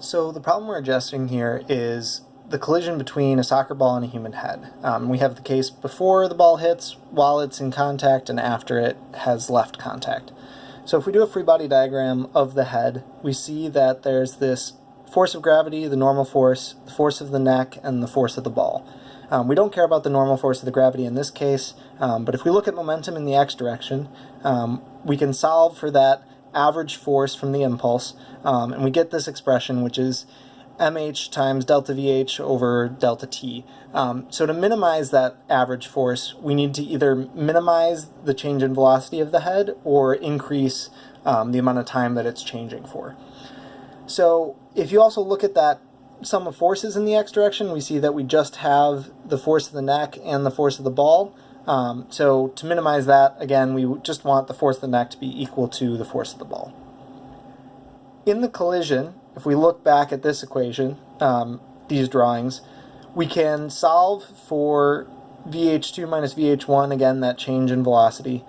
So the problem we're addressing here is the collision between a soccer ball and a human head. We have the case before the ball hits, while it's in contact, and after it has left contact. So if we do a free body diagram of the head, we see that there's this force of gravity, the normal force, the force of the neck, and the force of the ball. We don't care about the normal force of the gravity in this case, but if we look at momentum in the x direction, we can solve for that average force from the impulse, and we get this expression, which is mh times delta vh over delta t. So to minimize that average force, we need to either minimize the change in velocity of the head or increase the amount of time that it's changing for. So if you also look at that sum of forces in the x direction, we see that we just have the force of the neck and the force of the ball. So to minimize that, again, we just want the force of the neck to be equal to the force of the ball. In the collision, if we look back at this equation, these drawings, we can solve for VH2 minus VH1, again, that change in velocity,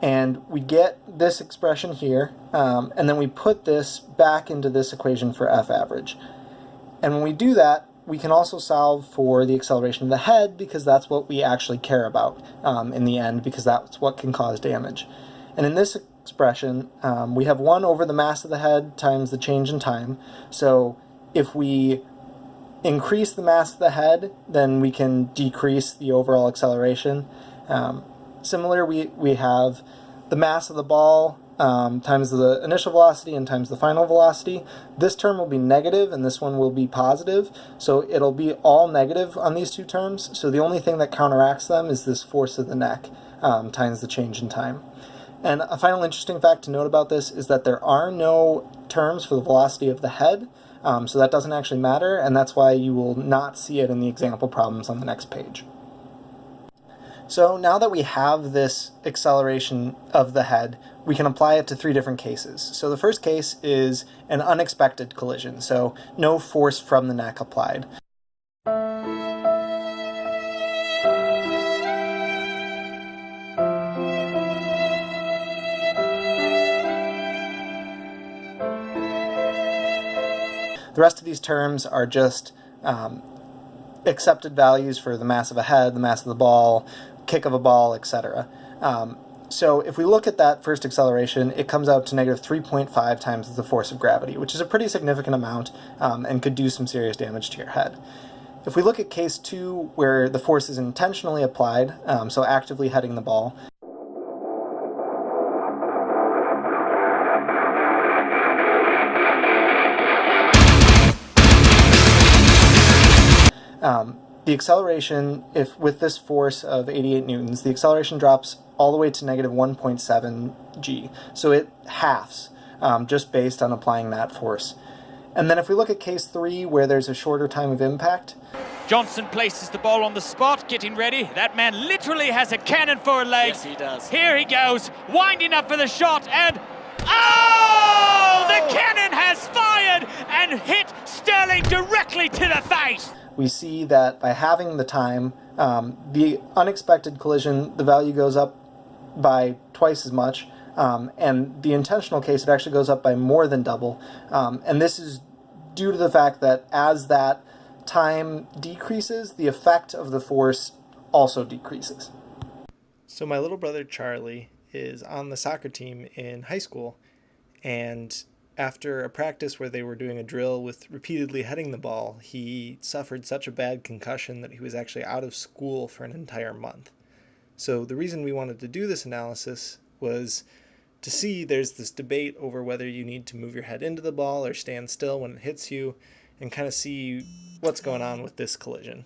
and we get this expression here, and then we put this back into this equation for F average. And when we do that, we can also solve for the acceleration of the head, because that's what we actually care about in the end, because that's what can cause damage. And in this expression, we have 1 over the mass of the head times the change in time. So if we increase the mass of the head, then we can decrease the overall acceleration. Similar, we have the mass of the ball times the initial velocity and times the final velocity. This term will be negative and this one will be positive, so it'll be all negative on these two terms. So the only thing that counteracts them is this force of the neck times the change in time. And a final interesting fact to note about this is that there are no terms for the velocity of the head, so that doesn't actually matter, and that's why you will not see it in the example problems on the next page. So now that we have this acceleration of the head, we can apply it to 3 different cases. So the first case is an unexpected collision, so no force from the neck applied. The rest of these terms are just accepted values for the mass of a head, the mass of the ball, kick of a ball, etc. So if we look at that first acceleration, it comes out to negative 3.5 times the force of gravity, which is a pretty significant amount and could do some serious damage to your head. If we look at case 2, where the force is intentionally applied, so actively heading the ball, the acceleration, if with this force of 88 newtons, the acceleration drops all the way to negative 1.7 g. So it halves just based on applying that force. And then if we look at case 3, where there's a shorter time of impact, Johnson places the ball on the spot, getting ready. That man literally has a cannon for a leg. Yes, he does. Here he goes, winding up for the shot, and oh! The cannon has fired and hit Sterling directly to the face. we see that by having the time, the unexpected collision, the value goes up by twice as much, and the intentional case, it actually goes up by more than double. And this is due to the fact that as that time decreases, the effect of the force also decreases. So my little brother Charlie is on the soccer team in high school, and after a practice where they were doing a drill with repeatedly heading the ball, he suffered such a bad concussion that he was actually out of school for an entire month. So the reason we wanted to do this analysis was to see there's this debate over whether you need to move your head into the ball or stand still when it hits you, and kind of see what's going on with this collision.